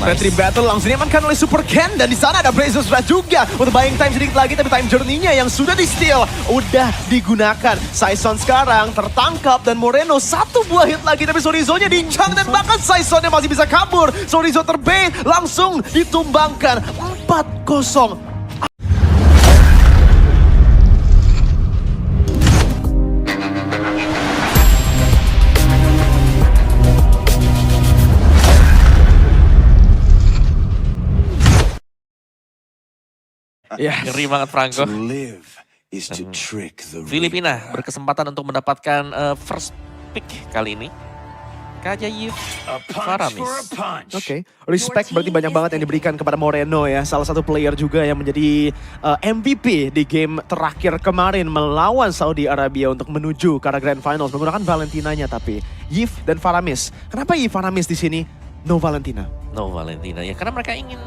Infantry Battle langsung diamankan oleh Super Ken. Dan di sana ada Brazos Red juga. Untuk buying time sedikit lagi, tapi time journey-nya yang sudah di-steal udah digunakan. Saison sekarang tertangkap dan Moreno satu buah hit lagi. Tapi Sorizo-nya diincang dan bahkan Saison-nya masih bisa kabur. Sorizo terbait, langsung ditumbangkan 4-0. Ngeri banget Franco. Filipina berkesempatan untuk mendapatkan first pick kali ini. Kaja Yves Faramis. Oke, respect berarti banyak banget yang diberikan kepada Moreno ya. Salah satu player juga yang menjadi MVP di game terakhir kemarin melawan Saudi Arabia untuk menuju ke arah Grand Finals menggunakan Valentinanya. Tapi Yves dan Faramis, kenapa Yves Faramis di sini? No Valentina. No Valentina ya, karena mereka ingin,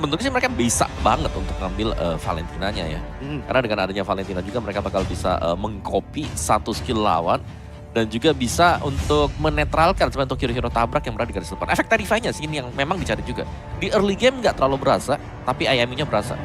bentuknya sih mereka bisa banget untuk ngambil Valentinanya ya. Karena dengan adanya Valentina juga mereka bakal bisa mengcopy satu skill lawan. Dan juga bisa untuk menetralkan sebenarnya untuk hero-hero tabrak yang berada di garis depan. Efek Terrify-nya sih ini yang memang dicari juga. Di early game nggak terlalu berasa, tapi IMU-nya berasa.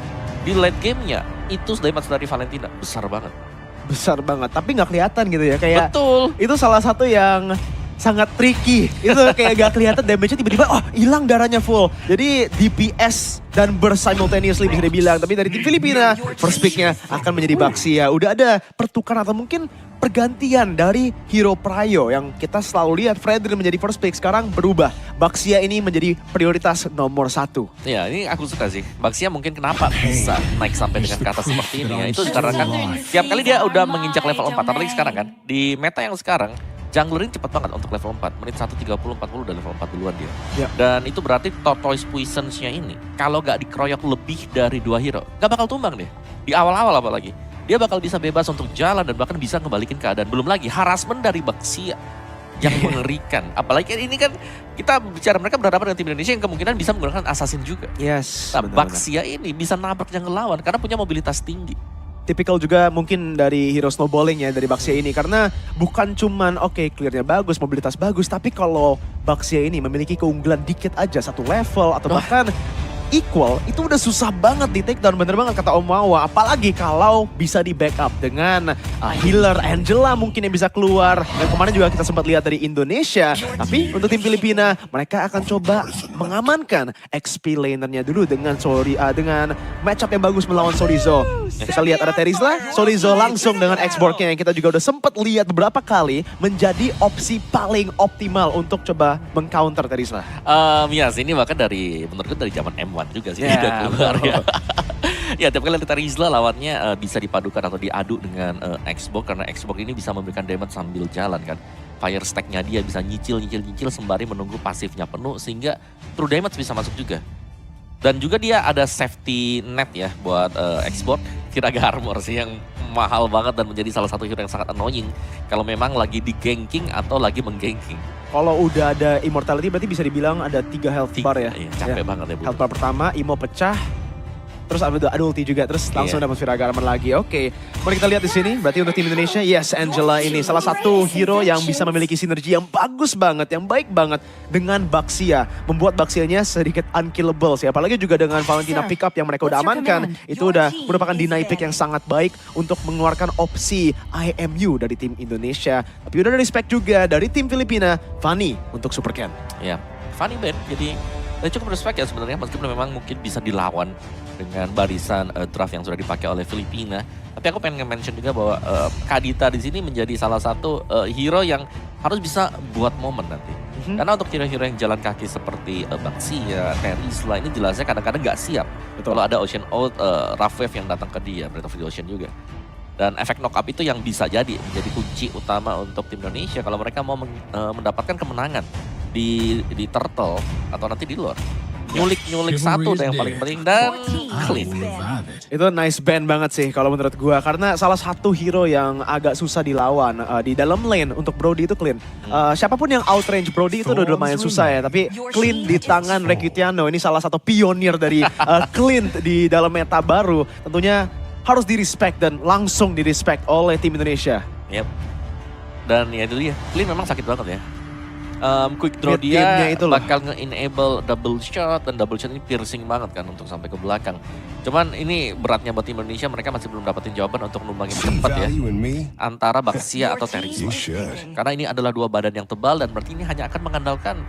Di late game-nya, itu damage dari Valentina besar banget. Besar banget, tapi nggak kelihatan gitu ya. Kayak betul. Itu salah satu yang sangat tricky. Itu kayak gak kelihatan damage-nya tiba-tiba, oh hilang darahnya full. Jadi DPS dan burst simultaneously bisa dibilang. Tapi dari tim Filipina, first pick-nya akan menjadi Baxia. Udah ada pertukaran atau mungkin pergantian dari hero Prayo yang kita selalu lihat Fredrin menjadi first pick. Sekarang berubah. Baxia ini menjadi prioritas nomor 1. Ya ini aku suka sih. Baxia mungkin kenapa bisa naik sampai dengan kata seperti ini ya. Itu karena kan tiap kali dia udah menginjak level 4. Apalagi sekarang kan. Di meta yang sekarang. Junglerin cepat banget untuk level 4, menit 1.30, 40 udah level 4 duluan dia. Ya. Dan itu berarti Tortoise Puissance-nya ini, kalau gak dikeroyok lebih dari 2 hero, gak bakal tumbang deh. Di awal-awal apalagi. Dia bakal bisa bebas untuk jalan dan bahkan bisa ngebalikin keadaan. Belum lagi harassment dari Baxia yang mengerikan. Apalagi ini kan kita bicara mereka berhadapan dengan tim Indonesia yang kemungkinan bisa menggunakan assassin juga. Yes. Nah, Baxia ini bisa nabrak yang ngelawan karena punya mobilitas tinggi. Tipikal juga mungkin dari hero snowballing ya dari Baxia ini. Karena bukan cuman clearnya bagus, mobilitas bagus. Tapi kalau Baxia ini memiliki keunggulan dikit aja, satu level atau bahkan equal, itu udah susah banget di take down. Bener banget kata Om Wawa. Apalagi kalau bisa di backup dengan healer Angela mungkin yang bisa keluar. Dan kemarin juga kita sempat lihat dari Indonesia. Tapi untuk tim Filipina, mereka akan coba mengamankan XP lanernya dulu dengan dengan matchup yang bagus melawan Sorizo. Kita lihat ada Terizla, Sorizo langsung dengan X-Borg-nya yang kita juga udah sempat lihat beberapa kali menjadi opsi paling optimal untuk coba meng-counter Terizla. Ya ini bahkan menurutku dari zaman M1 juga sih udah keluar ya. Ya tiap kali ada Rizla lawannya bisa dipadukan atau diadu dengan Xbox karena Xbox ini bisa memberikan damage sambil jalan kan. Fire stack-nya dia bisa nyicil sembari menunggu pasifnya penuh sehingga true damage bisa masuk juga. Dan juga dia ada safety net ya buat Xbox, Kiraga Armor sih yang mahal banget dan menjadi salah satu hero yang sangat annoying kalau memang lagi di ganking atau lagi mengganking. Kalau udah ada immortality berarti bisa dibilang ada 3 health bar ya. Iya, capek banget ya. Health bar pertama, Imo pecah. Terus ada ulti juga, terus langsung dapat Kiraga Armor lagi. Oke, mari kita lihat di sini. Berarti untuk tim Indonesia, yes, Angela ini salah satu hero yang bisa memiliki sinergi yang bagus banget, yang baik banget dengan Baxia. Membuat Baxianya sedikit unkillable sih. Apalagi juga dengan Valentina pickup yang mereka udah amankan. Itu udah merupakan deny pick yang sangat baik untuk mengeluarkan opsi IMU dari tim Indonesia. Tapi udah ada respect juga dari tim Filipina, Fanny untuk Super Ken. Ya, Fanny Ben, jadi cukup respect ya sebenarnya meskipun memang mungkin bisa dilawan dengan barisan draft yang sudah dipakai oleh Filipina. Tapi aku pengen nge-mention juga bahwa Kadita di sini menjadi salah satu hero yang harus bisa buat momen nanti. Karena untuk hero-hero yang jalan kaki seperti Baxia, Terizla ini jelasnya kadang-kadang nggak siap. Kalau ada Ocean Out, Rough Wave yang datang ke dia, Breath of the Ocean juga. Dan efek knock up itu yang bisa jadi menjadi kunci utama untuk tim Indonesia kalau mereka mau mendapatkan kemenangan di Turtle atau nanti di luar. Nyulik satu yang paling penting dan clean. Itu nice ban banget sih kalau menurut gua karena salah satu hero yang agak susah dilawan di dalam lane untuk Brody itu clean. Siapapun yang outrange Brody itu udah lumayan susah ya, tapi clean di tangan Rekutiano ini salah satu pionir dari clean di dalam meta baru. Tentunya harus di-respect dan langsung di-respect oleh tim Indonesia. Yep. Dan ya itu dia, clean memang sakit banget ya. quick draw Mid-gamenya dia itu loh. bakal nge-enable double shot, dan double shot ini piercing banget kan untuk sampai ke belakang. Cuman ini beratnya buat tim Indonesia, mereka masih belum dapetin jawaban untuk numbangin cepat ya antara Baxia atau Terisma. Karena ini adalah dua badan yang tebal dan berarti ini hanya akan mengandalkan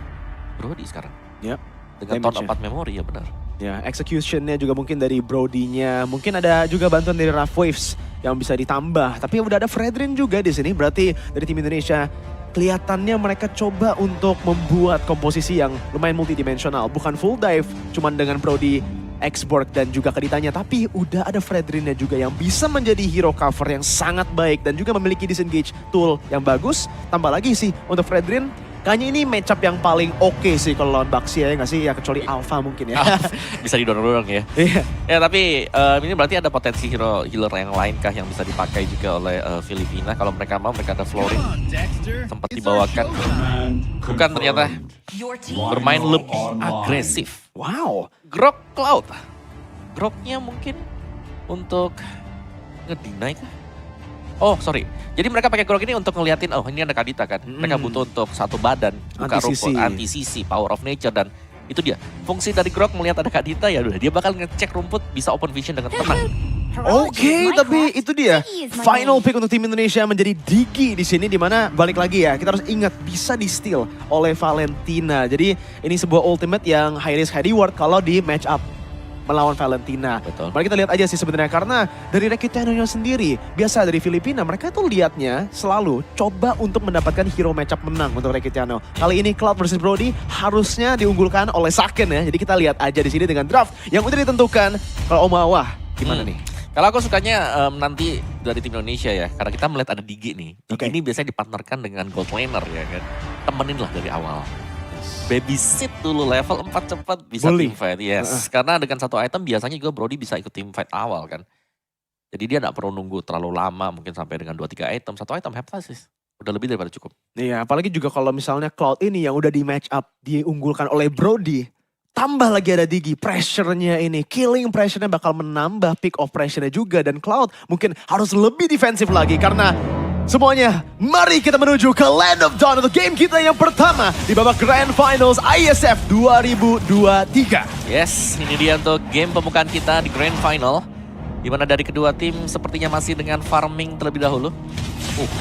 Brody sekarang. Yep. Dengan tahun 4 memori ya benar. Ya, executionnya juga mungkin dari Brody-nya. Mungkin ada juga bantuan dari Rough Waves yang bisa ditambah. Tapi udah ada Fredrin juga di sini. Berarti dari tim Indonesia kelihatannya mereka coba untuk membuat komposisi yang lumayan multidimensional. Bukan full dive, cuman dengan Brody, X-Borg dan juga Kaditanya. Tapi udah ada Fredrinnya juga yang bisa menjadi hero cover yang sangat baik. Dan juga memiliki disengage tool yang bagus. Tambah lagi sih untuk Fredrin, kayaknya ini matchup yang paling oke sih kalau lawan Baxia ya nggak sih? Ya kecuali Alpha mungkin ya. Bisa didorong-dorong ya. Iya. Ya tapi ini berarti ada potensi healer yang lain kah yang bisa dipakai juga oleh Filipina. Kalau mereka mau, mereka ada Florin. Sempat dibawakan. Bukan ternyata bermain lebih agresif. Wow. Grok Cloud. Groknya mungkin untuk ngedeny kah? Oh sorry, jadi mereka pakai Grok ini untuk ngeliatin, oh ini ada Kadita kan. Mereka butuh untuk satu badan, buka rumput, anti-CC, power of nature, dan itu dia. Fungsi dari Grok melihat ada Kadita ya udah, dia bakal ngecek rumput bisa open vision dengan tenang. Oke, tapi itu dia. Final pick untuk tim Indonesia menjadi Digi di sini, di mana balik lagi ya. Kita harus ingat bisa di-steal oleh Valentina. Jadi ini sebuah ultimate yang high risk high reward kalau di match up melawan Valentina. Betul. Mari kita lihat aja sih sebenarnya, karena dari Rekitano-nya sendiri, biasa dari Filipina, mereka tuh lihatnya selalu coba untuk mendapatkan hero matchup menang untuk Rekitano. Kali ini Cloud versus Brody harusnya diunggulkan oleh Saken ya. Jadi kita lihat aja di sini dengan draft yang udah ditentukan. Kalau Omawa gimana nih? Kalau aku sukanya nanti dari tim Indonesia ya, karena kita melihat ada Digi nih. Digi ini biasanya dipartnerkan dengan gold laner ya kan. Temenin lah dari awal. Babysit dulu level 4 cepat bisa teamfight, yes. Karena dengan satu item biasanya juga Brody bisa ikut teamfight awal kan. Jadi dia gak perlu nunggu terlalu lama, mungkin sampai dengan 2-3 item. Satu item Hephasis, udah lebih daripada cukup. Iya, apalagi juga kalau misalnya Cloud ini yang udah di match up, diunggulkan oleh Brody. Tambah lagi ada Digi, pressure-nya ini, killing pressure-nya bakal menambah pick off pressure-nya juga. Dan Cloud mungkin harus lebih defensif lagi karena semuanya, mari kita menuju ke Land of Dawn untuk game kita yang pertama di babak Grand Finals ISF 2023. Yes, ini dia untuk game pembukaan kita di Grand Final. Di mana dari kedua tim sepertinya masih dengan farming terlebih dahulu.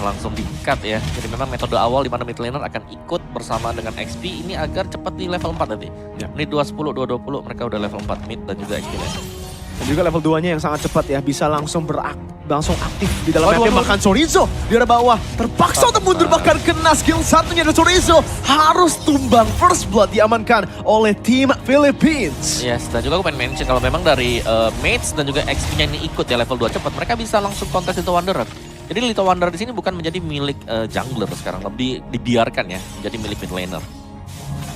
Langsung di-cut ya. Jadi memang metode awal di mana mid laner akan ikut bersama dengan XP ini agar cepat di level 4 nanti. Ya. Menit 210, 220 mereka udah level 4 mid dan juga XP laner. Dan juga level 2-nya yang sangat cepat ya, bisa langsung aktif di dalam mapnya. Bahkan Chorizo di arah bawah terpaksa untuk mundur, bahkan kena skill satunya dari Chorizo. Harus tumbang, first blood diamankan oleh tim Philippines. Yes, dan juga aku pengen mention kalau memang dari mates dan juga XP-nya ini ikut ya level 2 cepat, mereka bisa langsung kontes Little Wanderer. Jadi Little Wanderer di sini bukan menjadi milik jungler sekarang, lebih dibiarkan ya menjadi milik mid laner.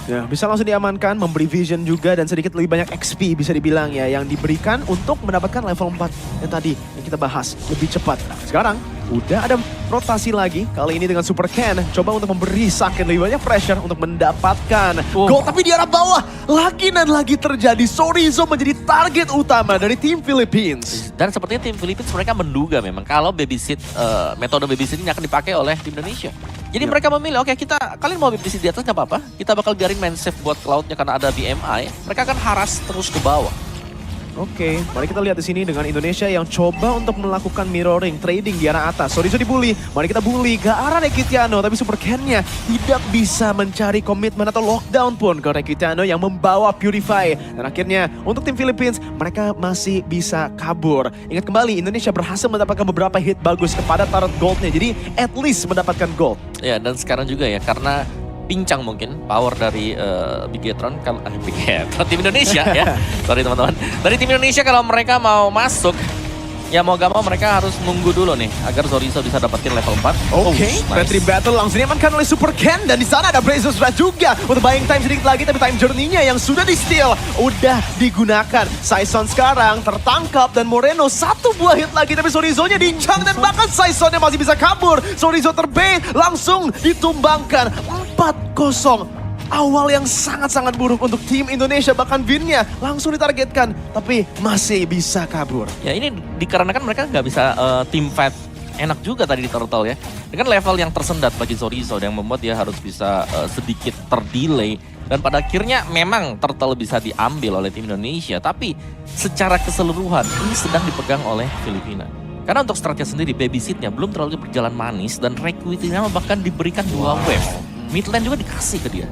Ya, bisa langsung diamankan, memberi vision juga dan sedikit lebih banyak XP bisa dibilang ya yang diberikan untuk mendapatkan level 4 yang tadi yang kita bahas lebih cepat. Sekarang udah ada rotasi lagi, kali ini dengan Super Ken coba untuk memberi Saken lebih banyak pressure untuk mendapatkan gol, tapi di arah bawah lagi dan lagi terjadi Chorizo menjadi target utama dari tim Philippines. Dan sepertinya tim Philippines mereka menduga memang kalau babysit, metode babysit ini akan dipakai oleh tim Indonesia. Jadi mereka memilih, oke, kalian mau babysit di atas nggak apa-apa, kita bakal biarin main safe buat Cloud-nya karena ada BMI, mereka akan haras terus ke bawah. Oke, mari kita lihat di sini dengan Indonesia yang coba untuk melakukan mirroring, trading di arah atas. Chorizo dibully, mari kita bully ke arah Rekitano, tapi Super Ken-nya tidak bisa mencari komitmen atau lockdown pun ke Rekitano yang membawa Purify. Dan akhirnya untuk tim Philippines, mereka masih bisa kabur. Ingat kembali, Indonesia berhasil mendapatkan beberapa hit bagus kepada turret gold-nya, jadi at least mendapatkan gold. Ya, dan sekarang juga ya, karena pincang mungkin power dari Bigetron, kalau Bigetron tim Indonesia ya. Sorry teman-teman. Dari tim Indonesia kalau mereka mau masuk, ya mau gak mau mereka harus nunggu dulu nih agar Chorizo bisa dapetin level 4. Oke, Battery Battle langsung diamankan oleh Super Ken dan di sana ada Brazos Red juga untuk buying time sedikit lagi, tapi time journey-nya yang sudah di-steal udah digunakan. Saison sekarang tertangkap dan Moreno satu buah hit lagi, tapi Chorizo-nya diincang dan bahkan Saison-nya masih bisa kabur. Chorizo terbait langsung ditumbangkan 4-0. Awal yang sangat-sangat buruk untuk tim Indonesia, bahkan Vin-nya langsung ditargetkan, tapi masih bisa kabur. Ya ini dikarenakan mereka nggak bisa team fight enak juga tadi di Turtle ya. Dengan level yang tersendat bagi Chorizo yang membuat dia harus bisa sedikit terdelay. Dan pada akhirnya memang Turtle bisa diambil oleh tim Indonesia. Tapi secara keseluruhan ini sedang dipegang oleh Filipina. Karena untuk stratnya sendiri, babysitnya belum terlalu berjalan manis. Dan Requity-nya bahkan diberikan 2 wave. Mid lane juga dikasih ke dia.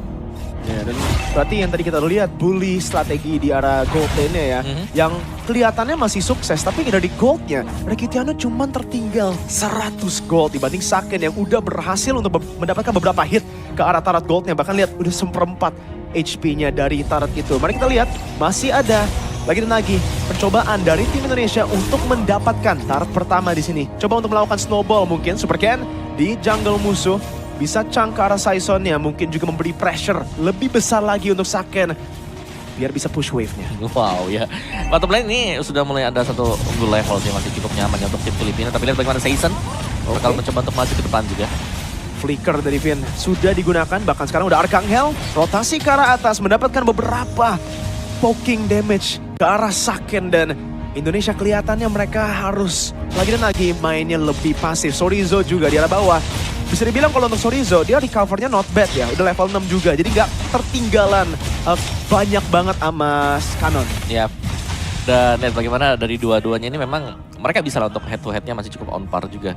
Ya, dan berarti yang tadi kita lihat bully strategi di arah gold lane-nya ya, yang kelihatannya masih sukses, tapi dari goldnya, Rekitiano cuma tertinggal 100 gold dibanding Saken yang udah berhasil untuk mendapatkan beberapa hit ke arah turret goldnya. Bahkan lihat udah 1/4 HP-nya dari turret itu. Mari kita lihat, masih ada lagi dan lagi percobaan dari tim Indonesia untuk mendapatkan turret pertama di sini. Coba untuk melakukan snowball mungkin, Super Ken di jungle musuh. Bisa chunk ke arah Saisonnya, mungkin juga memberi pressure lebih besar lagi untuk Saken. Biar bisa push wave-nya. Wow ya. Bottom lane ini sudah mulai ada satu unggul level sih, masih cukup nyaman ya untuk tim Filipina. Tapi lihat bagaimana Saison bakal mencoba untuk maju ke depan juga. Flicker dari Vin sudah digunakan, bahkan sekarang udah Arcangel. Rotasi ke arah atas, mendapatkan beberapa poking damage ke arah Saken. Dan Indonesia kelihatannya mereka harus lagi dan lagi mainnya lebih pasif. Chorizo juga di arah bawah. Bisa dibilang kalau untuk Chorizo, dia recovernya not bad ya. Udah level 6 juga, jadi nggak tertinggalan banyak banget sama Canon. Ya, dan lihat bagaimana dari dua-duanya ini memang mereka bisa lah untuk head to headnya masih cukup on par juga.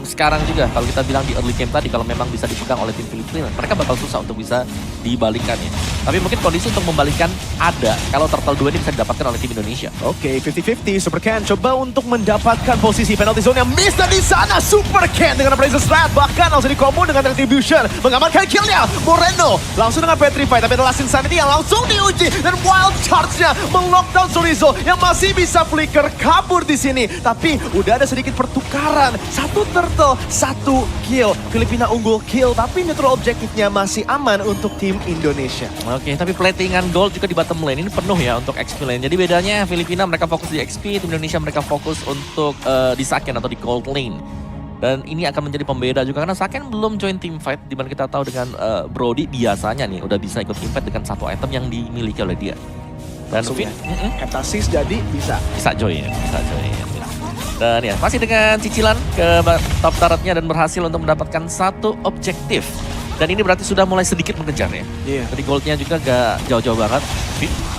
Sekarang juga kalau kita bilang di early game tadi, kalau memang bisa dipegang oleh tim Filipina, mereka bakal susah untuk bisa dibalikan ya. Tapi mungkin kondisi untuk membalikan ada kalau Turtle 2 ini bisa didapatkan oleh tim Indonesia. Oke, 50-50, Super Ken coba untuk mendapatkan posisi penalty zone yang miss dan di sana Super Ken dengan Appraisal Strat, bahkan langsung di combo dengan Retribution, mengamankan killnya. Moreno langsung dengan Petrify, tapi ada Last Insanity yang langsung diuji, dan Wild Charge-nya melockdown Chorizo yang masih bisa flicker kabur di sini. Tapi udah ada sedikit pertukaran, 1 turtle, 1 kill. Filipina unggul kill, tapi neutral objektifnya masih aman untuk tim Indonesia. Oke, tapi platingan gold juga di bottom lane ini penuh ya untuk XP lane. Jadi bedanya Filipina mereka fokus di XP, tim Indonesia mereka fokus untuk di Saken atau di gold lane. Dan ini akan menjadi pembeda juga karena Saken belum join team fight, dimana kita tahu dengan Brody biasanya nih udah bisa ikut team fight dengan 1 item yang dimiliki oleh dia. Dan Vin, Heptasis jadi bisa join, bisa join. Dan ya masih dengan cicilan ke top turretnya dan berhasil untuk mendapatkan 1 objektif. Dan ini berarti sudah mulai sedikit mengejar ya. Iya. Jadi goldnya juga gak jauh-jauh banget.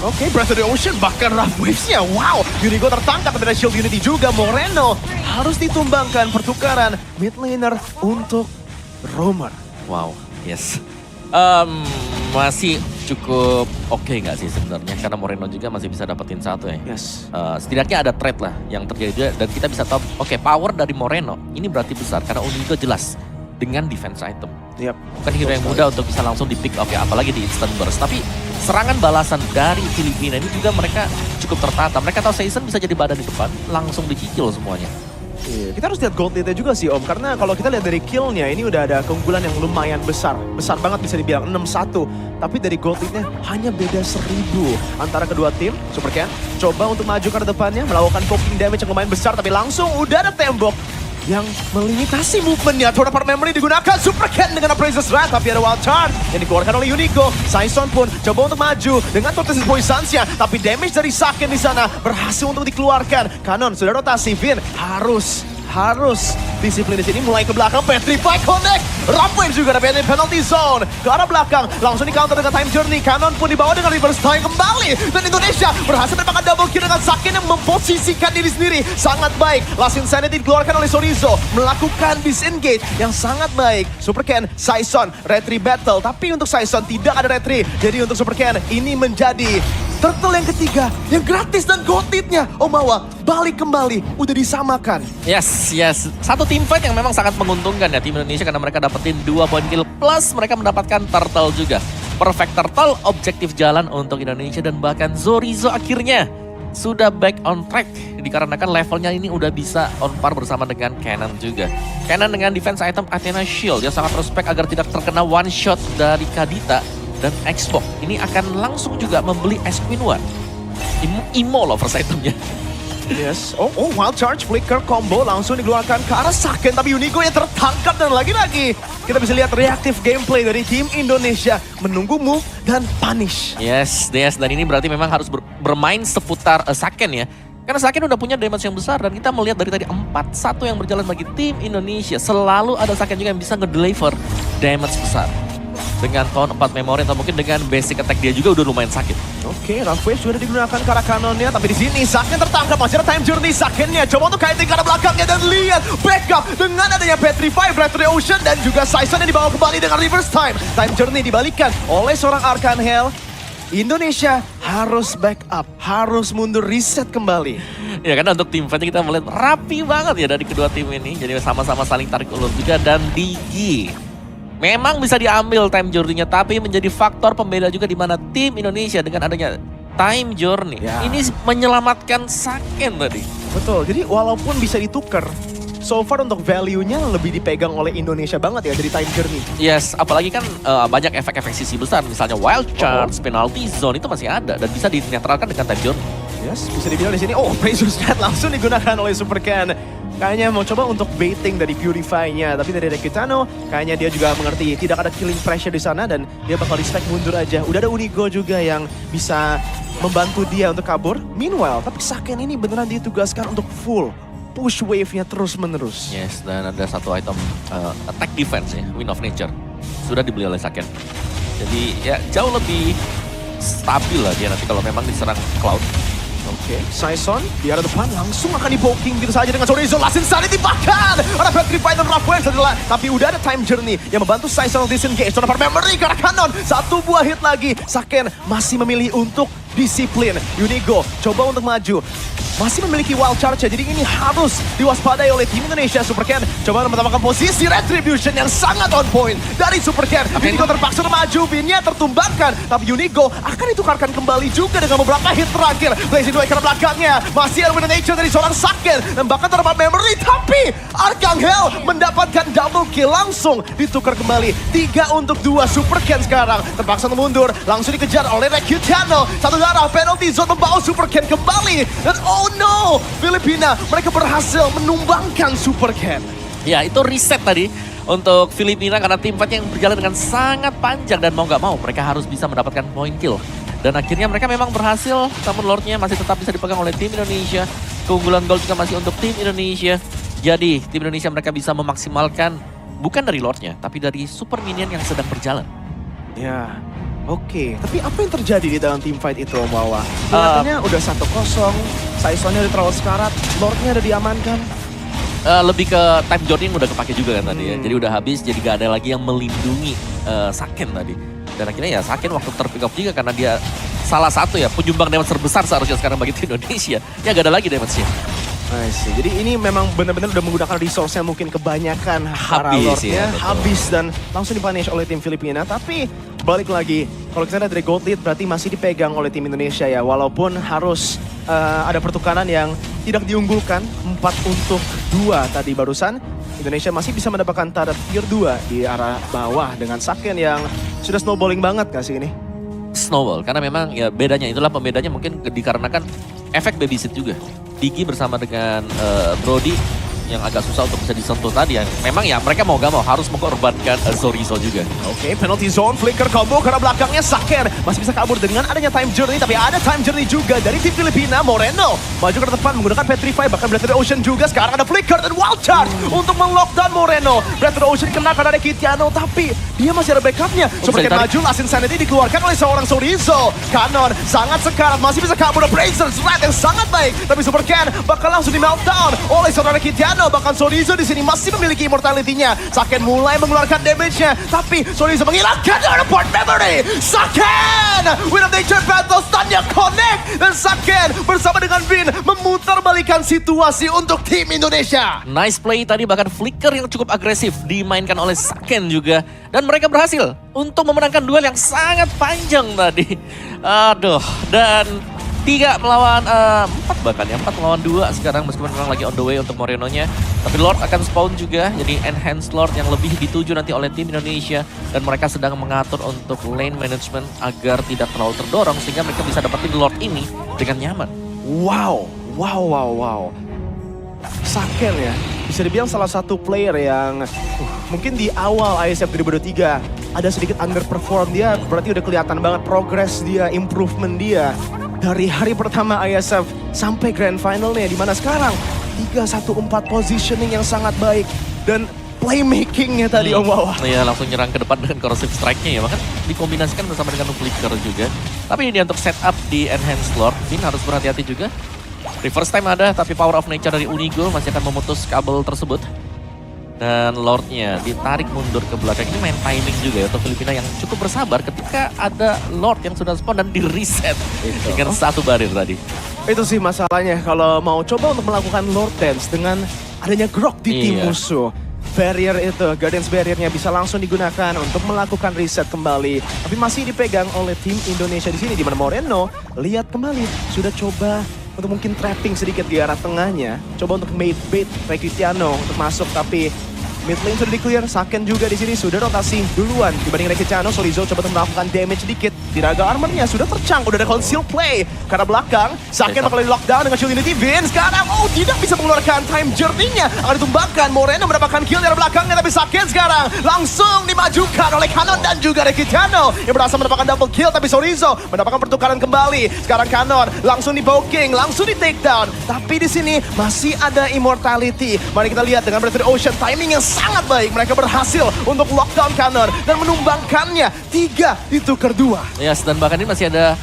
Oke, Breath of the Ocean, bahkan Rough Waves-nya. Wow, Unigo tertangkap dari Shield Unity juga. Moreno harus ditumbangkan pertukaran mid laner untuk Romer. Wow, yes. Masih cukup oke nggak sih sebenarnya, karena Moreno juga masih bisa dapetin 1 ya. Yes. Setidaknya ada trade lah yang terjadi juga, dan kita bisa tahu, oke, power dari Moreno ini berarti besar karena Unigo jelas dengan defense item. Yep. Bukan hero yang mudah untuk bisa langsung di pick off ya, apalagi di instant burst. Tapi serangan balasan dari Filipina ini juga mereka cukup tertata. Mereka tahu Saison bisa jadi badan di depan, langsung dicicil semuanya. Iya, kita harus lihat gold lead-nya juga sih Om, karena kalau kita lihat dari kill-nya ini udah ada keunggulan yang lumayan besar. Besar banget bisa dibilang 6-1. Tapi dari gold lead-nya hanya beda 1000 antara kedua tim. Super Ken coba untuk maju ke depannya, melakukan poking damage yang lumayan besar, tapi langsung udah ada tembok yang melimitasi movementnya. Third part memory digunakan Super Ken dengan Appraisal Strat, tapi ada wild charge yang dikeluarkan oleh Unico. Saison pun coba untuk maju dengan Tortoise Poison's-nya, tapi damage dari Saken di sana berhasil untuk dikeluarkan. Canon sudah rotasi, Vin harus disiplin di sini, mulai ke belakang, Petrify connect, Rampwave juga ada penalty zone ke arah belakang, langsung di counter dengan Time Journey. Canon pun dibawa dengan reverse time kembali, dan Indonesia berhasil mendapatkan double kill dengan Saken yang memposisikan diri sendiri sangat baik. Last Insanity dikeluarkan oleh Chorizo, melakukan disengage yang sangat baik. Super Ken, Saison, retry battle, tapi untuk Saison tidak ada retry, jadi untuk Super Ken ini menjadi turtle yang ketiga yang gratis, dan gold lead-nya Omawa balik kembali, udah disamakan. Yes. Satu team fight yang memang sangat menguntungkan ya tim Indonesia, karena mereka dapetin 2 poin kill plus mereka mendapatkan turtle juga. Perfect turtle, objektif jalan untuk Indonesia, dan bahkan Chorizo akhirnya sudah back on track dikarenakan levelnya ini udah bisa on par bersama dengan Cannon juga. Cannon dengan defense item Athena Shield yang sangat respect agar tidak terkena one shot dari Kadita, dan Xbox ini akan langsung juga membeli Esquin One. Imo loh first itemnya. Yes, wild charge, flicker, combo langsung dikeluarkan ke arah Saken, tapi Unico yang tertangkap, dan lagi-lagi kita bisa lihat reaktif gameplay dari tim Indonesia, menunggu move dan punish. Yes, dan ini berarti memang harus bermain seputar Saken ya. Karena Saken udah punya damage yang besar dan kita melihat dari tadi 4-1 yang berjalan bagi tim Indonesia. Selalu ada Saken juga yang bisa ngedeliver damage besar. Dengan tahun 4 memori atau mungkin dengan basic attack dia juga udah lumayan sakit. Oke, Rough Wave sudah digunakan ke arah kanonnya, tapi di sini Saken tertangkap, masih ada time journey Sakennya. Coba untuk kaitin ke arah belakangnya dan lihat backup dengan adanya Petrify, Breath of the Ocean dan juga Saison yang dibawa kembali dengan reverse time. Time journey dibalikan oleh seorang Arcangel. Indonesia harus backup, harus mundur reset kembali. Ya karena untuk tim fight kita melihat rapi banget ya dari kedua tim ini. Jadi sama-sama saling tarik ulur juga dan Digi. Memang bisa diambil time journey-nya tapi menjadi faktor pembeda juga di mana tim Indonesia dengan adanya time journey. Ya. Ini menyelamatkan Saken tadi. Betul, jadi walaupun bisa ditukar, so far untuk value-nya lebih dipegang oleh Indonesia banget ya dari time journey. Yes, apalagi kan banyak efek-efek sisi besar. Misalnya wild charge, penalty zone itu masih ada dan bisa dinetralkan dengan time journey. Yes, bisa dibilang di sini, oh Razor's Net langsung digunakan oleh Supercan. Kayaknya mau coba untuk baiting dari Purify-nya, tapi dari Rekutano kayaknya dia juga mengerti tidak ada killing pressure di sana dan dia bakal respect mundur aja. Udah ada Unigo juga yang bisa membantu dia untuk kabur. Meanwhile, tapi Saken ini beneran ditugaskan untuk full push wave-nya terus-menerus. Yes, dan ada satu item attack defense ya, Wind of Nature. Sudah dibeli oleh Saken. Jadi ya jauh lebih stabil lah dia nanti kalau memang diserang Cloud. Oke, Saison di arah depan langsung akan dipoking gitu saja dengan Sorizo. Last Insanity bahkan ada Petrify dan Rough Wave setelah, tapi udah ada time journey yang membantu Saison disengage. Sonapar memory ke arah kanon, satu buah hit lagi. Saken masih memilih untuk disiplin. Unigo coba untuk maju. Masih memiliki wild charge, jadi ini harus diwaspadai oleh tim Indonesia. Supercan coba mendapatkan posisi retribution yang sangat on point dari Supercan. Unigo terpaksa maju, Vinnya tertumbangkan, tapi Unigo akan ditukarkan kembali juga dengan beberapa hit terakhir. Blazing Duel ke belakangnya, masih ada Wind of Nature dari seorang Saken dan bahkan terdapat memory, tapi Arcangel mendapatkan double kill langsung ditukar kembali. 3-2 Supercan sekarang terpaksa mundur, langsung dikejar oleh Rekutano. Satu darah penalty zone membawa Supercan kembali dan oh no, Filipina mereka berhasil menumbangkan Supercan. Ya itu reset tadi untuk Filipina karena tim fight yang berjalan dengan sangat panjang dan mau nggak mau mereka harus bisa mendapatkan point kill. Dan akhirnya mereka memang berhasil, namun Lordnya masih tetap bisa dipegang oleh tim Indonesia. Keunggulan gol juga masih untuk tim Indonesia. Jadi tim Indonesia mereka bisa memaksimalkan bukan dari Lordnya, tapi dari super minion yang sedang berjalan. Ya, oke. Tapi apa yang terjadi di dalam team fight itu, Om Wawa? Kelihatannya udah 1-0, Saisonnya udah terlalu sekarat, Lordnya udah diamankan. Lebih ke time journey udah kepake juga kan tadi ya. Jadi udah habis, jadi gak ada lagi yang melindungi Saken tadi. Dan akhirnya ya Saken waktu terpick up juga karena dia salah satu ya penyumbang damage terbesar seharusnya sekarang bagi tim Indonesia. Ya gak ada lagi damage-nya. I see. Jadi ini memang benar-benar udah menggunakan resource yang mungkin kebanyakan para Lordnya ya, habis dan langsung dipunish oleh tim Filipina. Tapi balik lagi, kalau kita lihat dari gold lead berarti masih dipegang oleh tim Indonesia ya. Walaupun harus ada pertukaran yang tidak diunggulkan, 4-2 tadi barusan. Indonesia masih bisa mendapatkan target tier 2 di arah bawah dengan Saken yang sudah snowballing banget gak sih ini? Snowball, karena memang ya bedanya, itulah pembedanya mungkin dikarenakan efek babysit juga. Digi bersama dengan Brody yang agak susah untuk bisa disentuh tadi yang memang ya mereka mau gak mau harus mengorbankan Sorizo juga. Oke, penalty zone, flicker combo karena belakangnya Saken masih bisa kabur dengan adanya time journey, tapi ada time journey juga dari tim Filipina. Moreno maju ke depan menggunakan Petrify, bahkan Breath of the Ocean juga. Sekarang ada flicker dan wild charge untuk melockdown Moreno. Breath of the Ocean kena karena ada Kitiano, tapi dia masih ada backupnya. Supercan maju, Last Insanity dikeluarkan oleh seorang Sorizo. Kanon sangat sekarat, masih bisa kabur. Brazers Red yang sangat baik, tapi Supercan bakal langsung di meltdown oleh seorang Kitiano. Bahkan Sorizo di sini masih memiliki immortality-nya. Saken mulai mengeluarkan damage-nya, tapi Sorizo menghilangkan point memory. Saken! Wind of Nature Battle stun-nya connect, dan Saken bersama dengan Vin memutarbalikkan situasi untuk tim Indonesia. Nice play tadi, bahkan flicker yang cukup agresif dimainkan oleh Saken juga. Dan mereka berhasil untuk memenangkan duel yang sangat panjang tadi. Aduh, dan 3 melawan 4 bahkan ya, 4 melawan 2 sekarang meskipun memang lagi on the way untuk Moreno-nya. Tapi Lord akan spawn juga, jadi enhanced Lord yang lebih dituju nanti oleh tim Indonesia. Dan mereka sedang mengatur untuk lane management agar tidak terlalu terdorong sehingga mereka bisa dapetin Lord ini dengan nyaman. Wow. Saken ya, bisa dibilang salah satu player yang mungkin di awal ISF 2023 ada sedikit underperform dia, berarti udah kelihatan banget progress dia, improvement dia. dari hari pertama ISF sampai Grand Finalnya, di mana sekarang 3-1-4 positioning yang sangat baik dan playmakingnya tadi Om Wawa. Iya, langsung nyerang ke depan dengan corrosive strike-nya ya, bahkan dikombinasikan bersama dengan flicker juga. Tapi ini untuk setup di Enhanced Lord, Vin harus berhati-hati juga. Reverse time ada, tapi Power of Nature dari Unigo masih akan memutus kabel tersebut. Dan Lord-nya ditarik mundur ke belakang. Ini main timing juga ya untuk Filipina yang cukup bersabar ketika ada Lord yang sudah spawn dan di-reset dengan satu barir tadi. Itu sih masalahnya kalau mau coba untuk melakukan Lord Dance dengan adanya Grok di tim musuh. Barrier itu, Guardians Barrier-nya bisa langsung digunakan untuk melakukan reset kembali. Tapi masih dipegang oleh tim Indonesia di sini, di mana Moreno lihat kembali sudah coba untuk mungkin trapping sedikit di arah tengahnya. Coba untuk made bait Rekitiano untuk masuk, tapi mid lane sudah di-clear. Saken juga di sini sudah rotasi duluan dibanding Rekitiano. Solizo coba untuk melakukan damage sedikit. Tiraga armornya sudah tercang, udah ada conceal play. Karena belakang, Saken bakal di-lockdown dengan shield unity. Vin sekarang, tidak bisa mengeluarkan time journey-nya. Akan ditumbangkan, Moreno mendapatkan kill dari belakangnya. Tapi Saken sekarang langsung dimajukan oleh Canon dan juga Rekitiano. Yang berhasil mendapatkan double kill, tapi Solizo mendapatkan pertukaran kembali. Sekarang Canon langsung di-poking, langsung di-takedown. Tapi di sini masih ada immortality. Mari kita lihat dengan Breath of the Ocean, timing yang sangat baik. Mereka berhasil untuk lockdown Canon dan menumbangkannya 3 ditukar 2. Yes, dan bahkan ini masih ada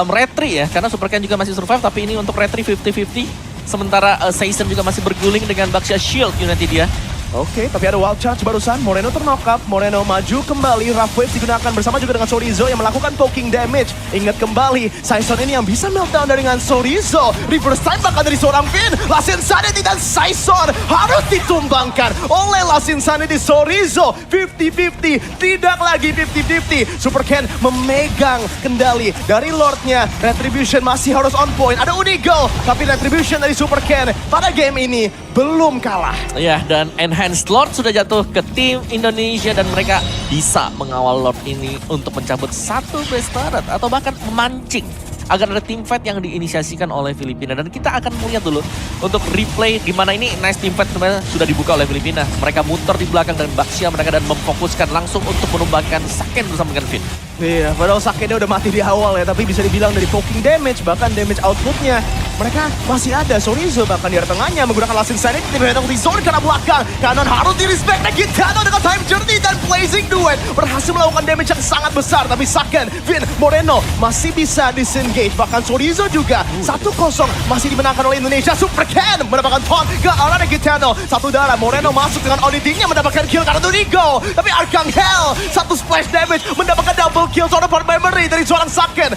retry ya, karena Super Ken juga masih survive, tapi ini untuk retry 50-50. Sementara Season juga masih berguling dengan Baxia Shield Unity dia. Oke, tapi ada wild charge barusan. Moreno terknock up. Moreno maju kembali. Rough Wave digunakan bersama juga dengan Sorizo yang melakukan poking damage. Ingat kembali, Saison ini yang bisa meltdown dengan Sorizo. Reverse time bahkan dari seorang Vin. Last Insanity dan Saison harus ditumbangkan oleh Last Insanity. Sorizo 50-50. Tidak lagi 50-50. Super Ken memegang kendali dari Lordnya. Retribution masih harus on point. Ada Unigo, tapi Retribution dari Super Ken pada game ini belum kalah. Ya, dan Enhanced Lord sudah jatuh ke tim Indonesia dan mereka bisa mengawal Lord ini untuk mencabut satu base turret atau bahkan memancing agar ada team fight yang diinisiasikan oleh Filipina. Dan kita akan melihat dulu untuk replay di mana ini nice team fight sebenarnya sudah dibuka oleh Filipina. Mereka muter di belakang dan Baxia mereka dan memfokuskan langsung untuk menumbangkan Saken bersama dengan Vin. Iya, padahal Sakennya udah mati di awal ya, tapi bisa dibilang dari poking damage, bahkan damage outputnya mereka masih ada. Sorizo bahkan di arah tengahnya menggunakan Last Insanity, tapi hendak di zone karena belakang. Kanan harus di-respect, Gitano dengan time journey dan blazing duet berhasil melakukan damage yang sangat besar. Tapi Saken, Vin, Moreno masih bisa disengage, bahkan Sorizo juga 1-0 masih dimenangkan oleh Indonesia. Super Ken mendapatkan taunt ke arah Gitano. Satu darah, Moreno masuk dengan auditingnya mendapatkan kill karena Unigo. Tapi Arcangel, satu splash damage mendapatkan double kill seorang part memory dari seorang Saken.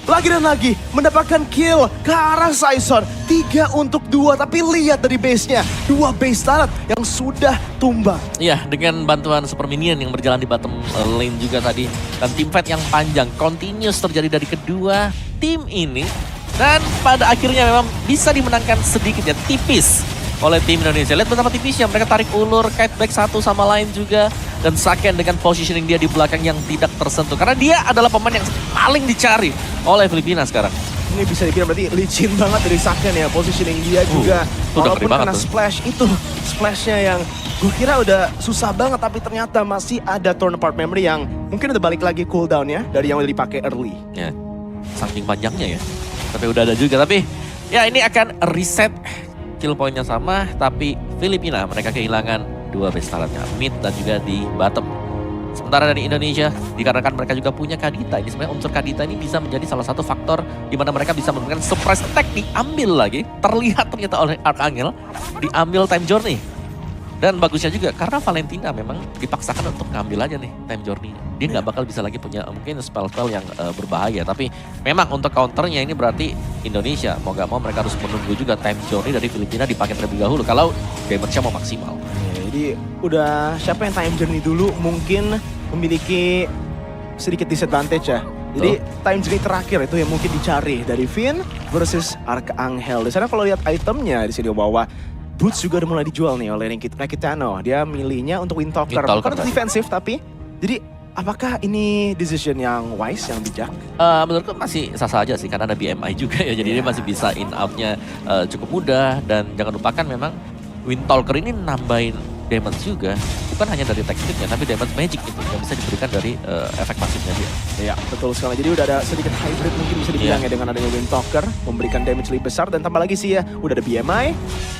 Lagi dan lagi mendapatkan kill ke arah Saison. 3 untuk 2, tapi lihat dari base-nya. 2 base turret yang sudah tumbang. Iya, dengan bantuan Super Minion yang berjalan di bottom lane juga tadi. Dan team fight yang panjang, continuous terjadi dari kedua tim ini. Dan pada akhirnya memang bisa dimenangkan sedikit ya, tipis oleh tim Indonesia. Lihat betapa tipisnya, mereka tarik ulur, kite back satu sama lain juga. Dan Saken dengan positioning dia di belakang yang tidak tersentuh. Karena dia adalah pemain yang paling dicari oleh Filipina sekarang. Ini bisa dibilang berarti licin banget dari Saken ya, positioning dia juga. Walaupun kena splash itu, splashnya yang gue kira udah susah banget, tapi ternyata masih ada turn apart memory yang mungkin udah balik lagi cooldown ya, dari yang udah dipakai early. Ya, saking panjangnya ya. Tapi udah ada juga, tapi ya ini akan reset. Kill poinnya sama, tapi Filipina mereka kehilangan 2 base turretnya, mid dan juga di bottom. Sementara dari Indonesia, dikarenakan mereka juga punya Kadita, ini sebenarnya unsur Kadita ini bisa menjadi salah satu faktor di mana mereka bisa memberikan surprise attack, diambil lagi, terlihat ternyata oleh Arcangel, diambil time journey. Dan bagusnya juga, karena Valentina memang dipaksakan untuk ngambil aja nih time journey. Dia nggak bakal bisa lagi punya mungkin spell-spell yang berbahaya. Tapi memang untuk counternya ini berarti Indonesia, mau nggak mau mereka harus menunggu juga time journey dari Filipina dipakai terlebih dahulu. Kalau damage-nya mau maksimal. Jadi udah siapa yang time journey dulu mungkin memiliki sedikit disadvantage ya. Jadi time journey terakhir itu yang mungkin dicari dari Vin versus Arcangel. Di sana kalau lihat itemnya di sini bawah, Boots juga udah mulai dijual nih oleh Rekitiano. Dia milihnya untuk Windtalker. Bukan untuk defensif tapi. Jadi apakah ini decision yang wise, yang bijak? Menurutku masih sah-sah aja sih, karena ada BMI juga ya. Jadi dia masih bisa in up-nya cukup mudah. Dan jangan lupakan memang Windtalker ini nambahin damage juga. Bukan hanya dari tech speed-nya, tapi damage magic gitu yang bisa diberikan dari efek pasifnya dia. Iya, betul sekali. Jadi udah ada sedikit hybrid mungkin bisa dibilang ya dengan adanya Windtalker, memberikan damage lebih besar dan tambah lagi sih ya, udah ada BMI,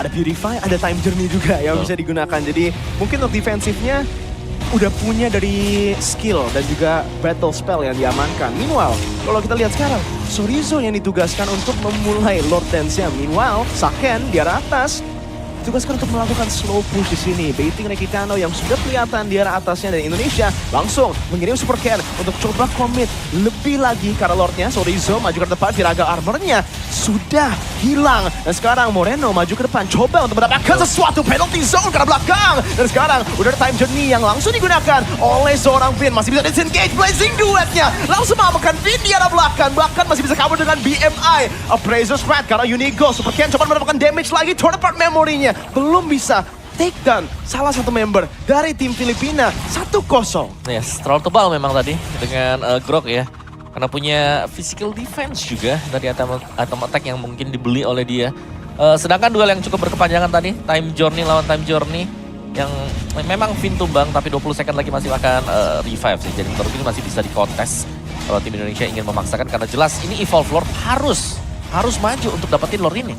ada Purify, ada Time Journey juga yang bisa digunakan. Jadi mungkin untuk defensifnya udah punya dari skill dan juga battle spell yang diamankan. Meanwhile, kalau kita lihat sekarang, Sorizo yang ditugaskan untuk memulai Lord Dance-nya. Meanwhile, Saken di arah atas ditugaskan untuk melakukan slow push di sini. Baiting Rekitano yang sudah kelihatan di arah atasnya dari Indonesia langsung mengirim Super Ken untuk coba commit lebih lagi karena Lordnya Sorizo maju ke depan. Viraga armornya sudah hilang dan sekarang Moreno maju ke depan coba untuk mendapatkan sesuatu penalty zone ke arah belakang dan sekarang udah ada time journey yang langsung digunakan oleh seorang Finn. Masih bisa disengage Blazing Duetnya langsung mengamankan Finn di arah belakang, bahkan masih bisa kabur dengan BMI Appraiser Strat karena Unigo Super Ken coba mendapatkan damage lagi. Turn apart memorinya belum bisa take down salah satu member dari tim Filipina. 1-0. Yes, terlalu tebal memang tadi dengan Grok ya. Karena punya physical defense juga dari item attack yang mungkin dibeli oleh dia. Sedangkan duel yang cukup berkepanjangan tadi, Time Journey lawan Time Journey. Yang memang Finn tumbang tapi 20 second lagi masih akan revive sih. Jadi menurut ini masih bisa dikontes kalau tim Indonesia ingin memaksakan. Karena jelas ini Evolve Lord harus maju untuk dapetin Lord ini.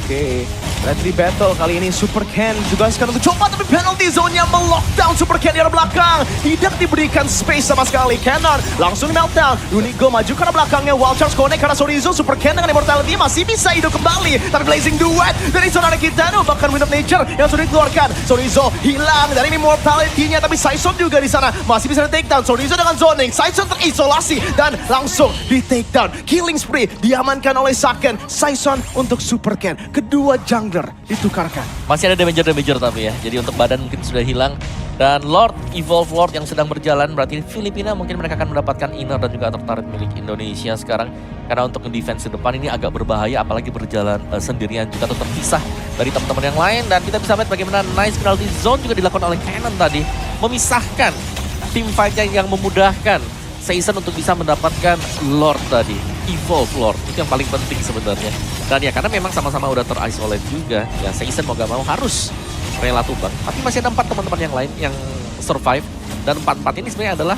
Oke, Ready Battle kali ini Super Ken juga sekarang untuk coba tapi penalty zone-nya melockdown Super Ken di arah belakang. Tidak diberikan space sama sekali. Cannon langsung meltdown. Unigo maju ke arah belakangnya. Wild Charge connect karena Sorizo. Super Ken dengan immortality masih bisa hidup kembali. Tapi Blazing Duet dari Saudara Kitano bahkan Wind of Nature yang sudah dikeluarkan. Sorizo hilang dari immortality-nya tapi Saison juga di sana masih bisa di take down. Sorizo dengan zoning. Saison terisolasi dan langsung di take down. Killing spree diamankan oleh Saken. Saison untuk Super Ken. Kedua jungler ditukarkan. Masih ada damager tapi ya. Jadi untuk badan mungkin sudah hilang. Dan Lord, Evolve Lord yang sedang berjalan. Berarti Filipina mungkin mereka akan mendapatkan inner dan juga tertarik milik Indonesia sekarang. Karena untuk defense di depan ini agak berbahaya. Apalagi berjalan sendirian juga atau terpisah dari teman-teman yang lain. Dan kita bisa lihat bagaimana nice penalty zone juga dilakukan oleh Cannon tadi. Memisahkan tim fight yang memudahkan Saison untuk bisa mendapatkan Lord tadi. Evolve Lord, itu yang paling penting sebenarnya. Dan ya karena memang sama-sama udah terisolate juga, ya Saison mau gak mau harus rela tumbang. Tapi masih ada 4 teman-teman yang lain yang survive. Dan 4-4 ini sebenarnya adalah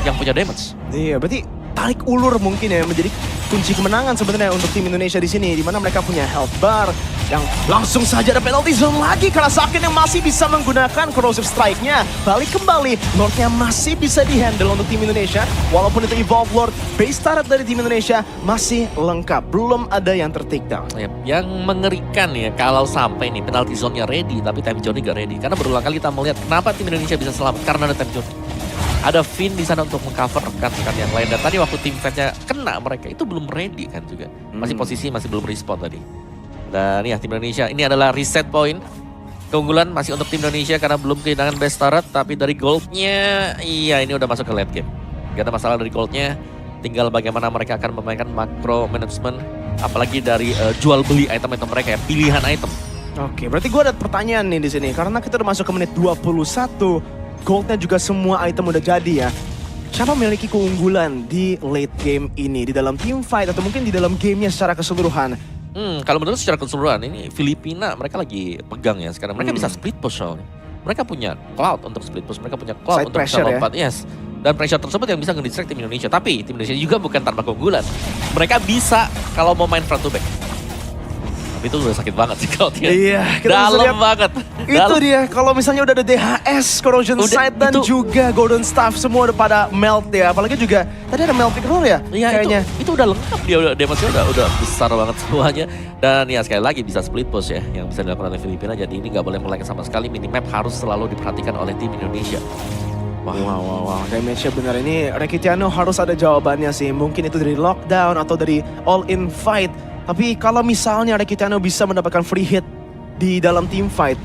yang punya damage. Iya, berarti tarik ulur mungkin ya menjadi kunci kemenangan sebenarnya untuk tim Indonesia di sini. Di mana mereka punya health bar yang langsung saja ada penalty zone lagi karena Saken yang masih bisa menggunakan corrosive strike-nya. Balik kembali, Lord-nya masih bisa dihandle untuk tim Indonesia. Walaupun itu Evolve Lord, base turret dari tim Indonesia masih lengkap. Belum ada yang ter-take down. Yep. Yang mengerikan ya kalau sampai nih penalty zone-nya ready tapi time zone gak ready. Karena berulang kali kita melihat kenapa tim Indonesia bisa selamat karena ada time zone. Ada Finn di sana untuk mengcover rekan-rekan yang lain. Dan tadi waktu tim fight-nya kena mereka itu belum ready kan juga. Masih posisi masih belum respawn tadi. Dan ya tim Indonesia ini adalah reset point. Keunggulan masih untuk tim Indonesia karena belum kehilangan best turret. Tapi dari goldnya, iya ini udah masuk ke late game. Gak ada masalah dari goldnya. Tinggal bagaimana mereka akan memainkan macro management. Apalagi dari jual beli item-item mereka ya, pilihan item. Oke, berarti gue ada pertanyaan nih di sini. Karena kita udah masuk ke menit 21. Goldnya juga semua item udah jadi ya. Siapa memiliki keunggulan di late game ini? Di dalam team fight atau mungkin di dalam gamenya secara keseluruhan? Kalau menurut secara keseluruhan ini Filipina mereka lagi pegang ya sekarang. Mereka bisa split push soalnya. Mereka punya Cloud untuk split push. Mereka punya Cloud Side untuk bisa lompat. Ya? Yes. Dan pressure tersebut yang bisa nge-distract tim Indonesia. Tapi tim Indonesia juga bukan tanpa keunggulan. Mereka bisa kalau mau main front to back. Tapi itu udah sakit banget sih Cloud-nya. Iya, kita bisa dalam lihat banget. Itu dia, kalau misalnya udah ada DHS, Corrosion Sight dan juga Golden Staff semua udah pada melt ya. Apalagi juga tadi ada melting roll ya Iya kayaknya. Itu udah lengkap dia, damage-nya udah besar banget semuanya. Dan ya sekali lagi bisa split push ya yang bisa dilakukan oleh Filipina. Jadi ini gak boleh melengah sama sekali, minimap harus selalu diperhatikan oleh tim Indonesia. Wow. Damage-nya benar ini Rekitano harus ada jawabannya sih. Mungkin itu dari lockdown atau dari all-in fight. Tapi kalau misalnya Rekitano bisa mendapatkan free hit di dalam team fight,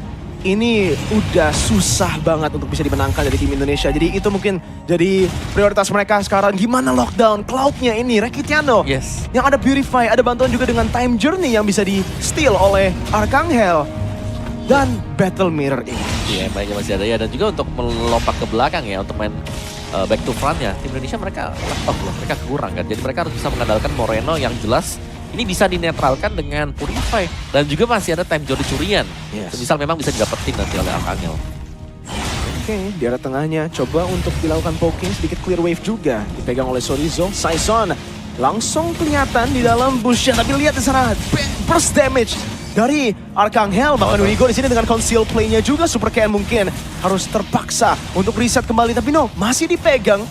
ini udah susah banget untuk bisa dimenangkan dari tim Indonesia. Jadi itu mungkin jadi prioritas mereka sekarang. Gimana lockdown Cloud-nya ini Rekitano. Yes. Yang ada Purify, ada bantuan juga dengan Time Journey yang bisa di-steal oleh Arcangel. Dan Battle Mirror ini. Iya, mainnya masih ada ya. Dan juga untuk melompat ke belakang ya, untuk main back to front ya. Tim Indonesia mereka kurang kan. Jadi mereka harus bisa mengandalkan Moreno yang jelas ini bisa dinetralkan dengan Purify. Dan juga masih ada time zone curian. Yes. Misal memang bisa didapetin nanti oleh Archangel. Oke, di arah tengahnya coba untuk dilakukan poking, sedikit clear wave juga. Dipegang oleh Sorizo, Saison langsung kelihatan di dalam bush, tapi lihat di sana burst damage dari Archangel. Bahkan Unigo di sini dengan conceal play-nya juga, Super Ken mungkin harus terpaksa untuk reset kembali, tapi no, masih dipegang.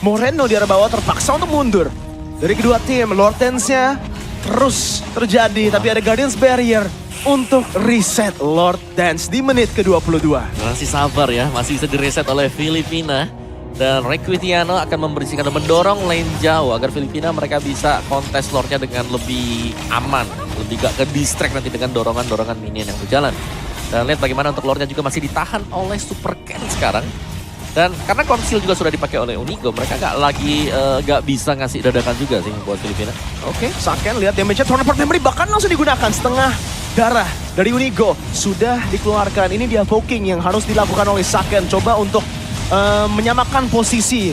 Moreno di arah bawah terpaksa untuk mundur. Dari kedua tim, Lord Dance-nya terus terjadi, tapi ada Guardians Barrier untuk reset Lord Dance di menit ke-22. Masih sabar ya, masih bisa direset oleh Filipina. Dan Requitiano akan membersihkan dan mendorong lane jauh agar Filipina mereka bisa kontes Lordnya dengan lebih aman. Lebih gak ke-distract nanti dengan dorongan-dorongan minion yang berjalan. Dan lihat bagaimana untuk Lordnya juga masih ditahan oleh Super Ken sekarang. Dan karena conceal juga sudah dipakai oleh Unigo, mereka gak bisa ngasih dadakan juga sih buat Filipina. Oke, Saken lihat damage-nya, Tornado Memory bahkan langsung digunakan. Setengah darah dari Unigo sudah dikeluarkan. Ini dia poking yang harus dilakukan oleh Saken. Coba untuk menyamakan posisi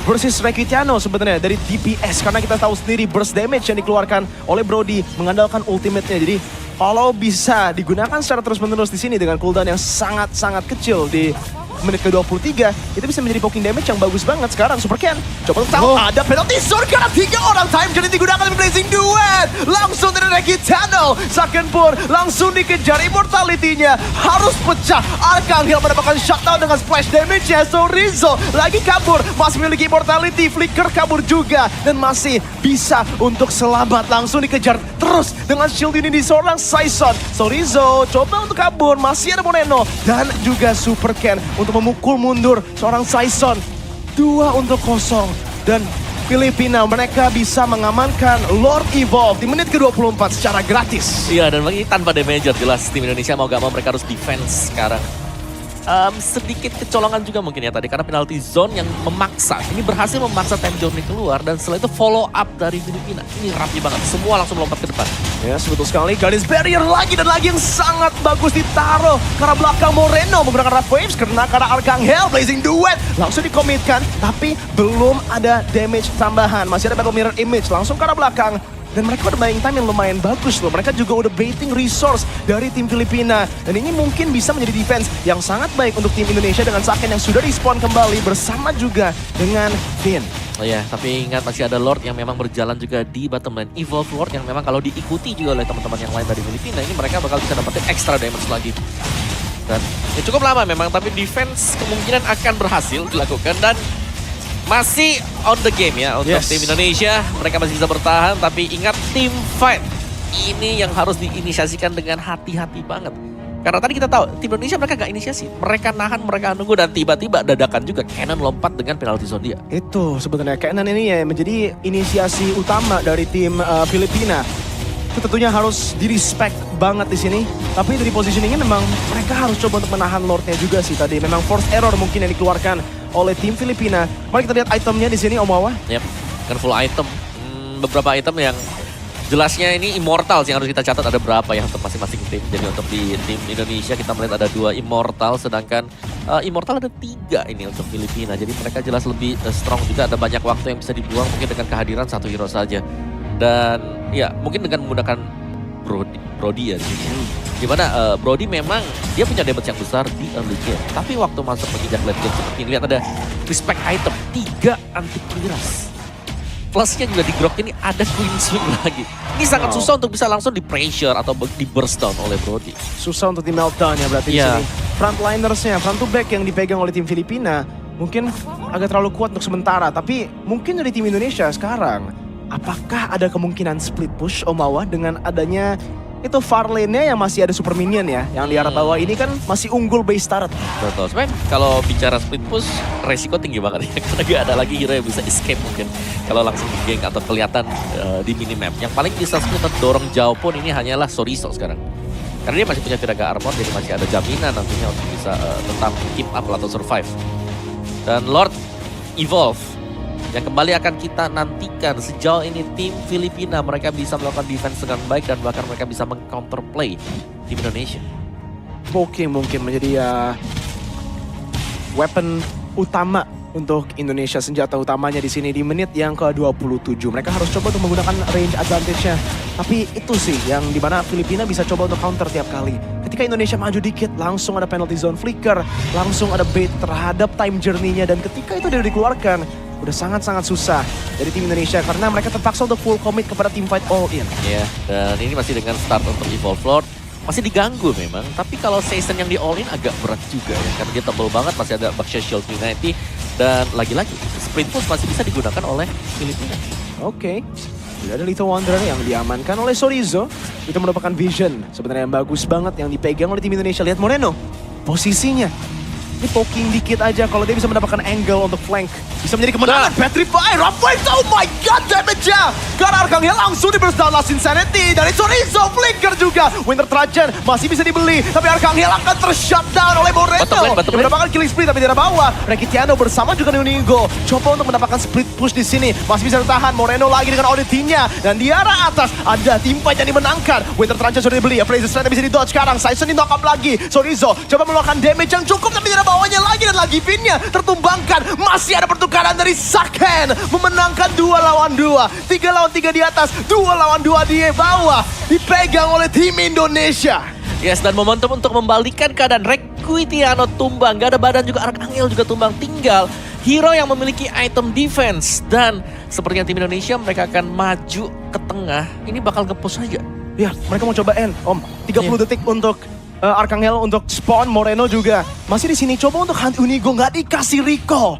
versus Requitiano sebenarnya dari DPS. Karena kita tahu sendiri burst damage yang dikeluarkan oleh Brody mengandalkan ultimate-nya. Jadi kalau bisa digunakan secara terus-menerus di sini dengan cooldown yang sangat-sangat kecil di menit ke-23, itu bisa menjadi poking damage yang bagus banget. Sekarang Super Ken coba untuk tahu ada penalty zone karena 3 orang time jadi digunakan di Blazing Duet. Langsung dari Requitiano, Saken pun langsung dikejar, immortality-nya harus pecah. Archangel mendapatkan shutdown dengan splash damage-nya. So Rizzo lagi kabur, masih memiliki immortality, Flicker kabur juga dan masih bisa untuk selamat. Langsung dikejar terus dengan shield ini di seorang Saison. So Rizzo coba untuk kabur, masih ada Moreno dan juga Super Ken untuk memukul mundur seorang Saison. 2-0 dan Filipina mereka bisa mengamankan Lord Evolve di menit ke-24 secara gratis. Iya, dan ini tanpa damager jelas tim Indonesia mau gak mau mereka harus defense sekarang. Sedikit kecolongan juga mungkin ya tadi karena penalty zone yang memaksa. Ini berhasil memaksa time zone ini keluar dan setelah itu follow up dari Filipina. Ini rapi banget, semua langsung lompat ke depan. Ya, betul sekali. Guardians Barrier lagi dan lagi yang sangat bagus ditaruh ke arah belakang Moreno menggunakan Wrath Waves karena Archangel Blazing Duet langsung dikomitkan tapi belum ada damage tambahan. Masih ada Battle Mirror Image langsung ke arah belakang. Dan mereka udah buying time yang lumayan bagus loh. Mereka juga udah baiting resource dari tim Filipina. Dan ini mungkin bisa menjadi defense yang sangat baik untuk tim Indonesia dengan Saken yang sudah respawn kembali bersama juga dengan Finn. Oh ya, tapi ingat masih ada Lord yang memang berjalan juga di bottom lane. Evolve Lord yang memang kalau diikuti juga oleh teman-teman yang lain dari Filipina, ini mereka bakal bisa dapetin extra damage lagi. Dan ya cukup lama memang, tapi defense kemungkinan akan berhasil dilakukan. Dan masih on the game ya untuk tim Indonesia. Mereka masih bisa bertahan, tapi ingat team fight ini yang harus diinisiasikan dengan hati-hati banget. Karena tadi kita tahu tim Indonesia mereka gak inisiasi, mereka nahan, mereka nunggu dan tiba-tiba dadakan juga Cannon lompat dengan penalti zone dia. Itu sebenarnya Cannon ini ya menjadi inisiasi utama dari tim Filipina. Itu tentunya harus di-respect banget di sini. Tapi dari positioningnya memang mereka harus coba untuk menahan Lordnya juga sih tadi. Memang force error mungkin yang dikeluarkan oleh tim Filipina. Mari kita lihat itemnya di sini Om Wawa. Yep, kan full item. Beberapa item yang jelasnya ini immortal sih yang harus kita catat ada berapa ya untuk masing-masing tim. Jadi untuk di tim Indonesia kita melihat ada 2 immortal, sedangkan immortal ada 3 ini untuk Filipina. Jadi mereka jelas lebih strong juga, ada banyak waktu yang bisa dibuang mungkin dengan kehadiran 1 hero saja. Dan ya mungkin dengan menggunakan Brody ya di sini. Dimana Brody memang dia punya damage yang besar di early game. Tapi waktu masuk menginjak late game seperti ini, lihat ada respect item 3 anti clearance. Plusnya juga di Grok ini ada Queen Swing lagi. Ini sangat susah untuk bisa langsung di pressure atau di burst down oleh Brody. Susah untuk di meltdown ya berarti di sini. Frontlinersnya, front to back yang dipegang oleh tim Filipina mungkin agak terlalu kuat untuk sementara. Tapi mungkin dari tim Indonesia sekarang, apakah ada kemungkinan split push Omawa dengan adanya itu far lane-nya yang masih ada super minion ya, yang di arah bawah ini kan masih unggul base turret. Betul, sebenarnya kalau bicara split push, resiko tinggi banget ya, karena gak ada lagi hero yang bisa escape mungkin kalau langsung di gank atau kelihatan di minimap. Yang paling bisa split atau dorong jauh pun ini hanyalah Sorizo sekarang. Karena dia masih punya Viraga Armor, jadi masih ada jaminan nantinya untuk bisa tetap keep up atau survive. Dan Lord Evolve yang kembali akan kita nantikan. Sejauh ini tim Filipina mereka bisa melakukan defense dengan baik dan bahkan mereka bisa meng-counterplay tim Indonesia. Poking mungkin menjadi weapon utama untuk Indonesia senjata utamanya di sini di menit yang ke-27. Mereka harus coba untuk menggunakan range advantage-nya. Tapi itu sih yang dimana Filipina bisa coba untuk counter tiap kali. Ketika Indonesia maju dikit, langsung ada penalty zone flicker, langsung ada bait terhadap time journey-nya. Dan ketika itu udah dikeluarkan, udah sangat-sangat susah dari tim Indonesia karena mereka terpaksa untuk full commit kepada team fight all in. Ya, dan ini masih dengan start untuk Evolve Lord. Masih diganggu memang, tapi kalau season yang di all in agak berat juga ya. Karena dia tebel banget, masih ada Baxia Shield Trinity. Dan lagi-lagi, sprint push masih bisa digunakan oleh Filipina. Oke. Sudah ada Little Wanderer yang diamankan oleh Sorizo. Itu merupakan vision sebenarnya yang bagus banget yang dipegang oleh tim Indonesia. Lihat Moreno, posisinya. Ini poking dikit aja kalau dia bisa mendapatkan angle untuk flank. Bisa menjadi kemenangan. Petrify, Rafael, oh my god, damage-nya. Karena Arkanghel langsung diburst down Last Insanity. Dari Sorizo, flicker juga. Winter Trajan masih bisa dibeli. Tapi Arkanghel akan ter-shutdown oleh Moreno. Dia mendapatkan killing spree tapi di arah bawah. Rekitiano bersama juga Unigo. Coba untuk mendapatkan split push di sini. Masih bisa bertahan. Moreno lagi dengan auditinya. Dan di arah atas ada tim fight yang dimenangkan. Winter Trajan sudah dibeli. Fraser Strand bisa di-dodge sekarang. Saison di knock up lagi. Sorizo coba mengeluarkan damage yang cukup tapi di arah bawahnya lagi dan lagi pinnya tertumbangkan. Masih ada pertukaran dari Saken memenangkan 2 lawan 2, 3 lawan 3 di atas, 2 lawan 2 di bawah dipegang oleh tim Indonesia. Yes, dan momentum untuk membalikan keadaan. Rekitiano tumbang, gak ada badan juga, Arkanghel juga tumbang. Tinggal hero yang memiliki item defense. Dan sepertinya tim Indonesia mereka akan maju ke tengah. Ini bakal nge-push saja. Ya, mereka mau coba end. 30 detik untuk Arkanghel untuk spawn. Moreno juga masih di sini coba untuk hunt Unigo, nggak dikasih recall.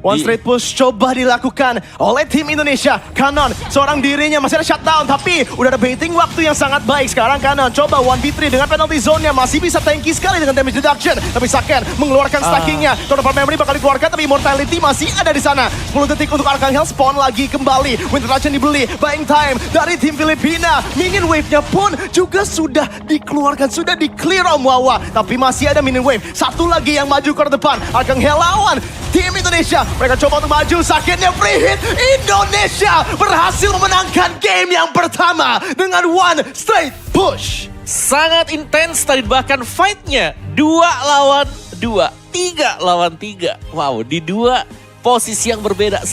One straight push coba dilakukan oleh tim Indonesia. Kanon seorang dirinya masih ada shutdown tapi udah ada baiting waktu yang sangat baik. Sekarang Kanon coba 1v3 dengan penalty zone-nya. Masih bisa tanky sekali dengan damage reduction. Tapi Saken mengeluarkan stackingnya. Total memory bakal dikeluarkan tapi immortality masih ada di sana. 10 detik untuk Arkanghel spawn lagi kembali. Winter Trajan dibeli. Buying time dari tim Filipina. Minion wave-nya pun juga sudah dikeluarkan. Sudah di-clear Om Wawa. Tapi masih ada minion wave. Satu lagi yang maju ke depan. Arkanghel lawan tim Indonesia. Mereka coba untuk maju, Sakennya free hit. Indonesia berhasil memenangkan game yang pertama dengan one straight push. Sangat intens tadi, bahkan fight-nya 2 lawan 2, 3 lawan 3. Wow, di 2 posisi yang berbeda.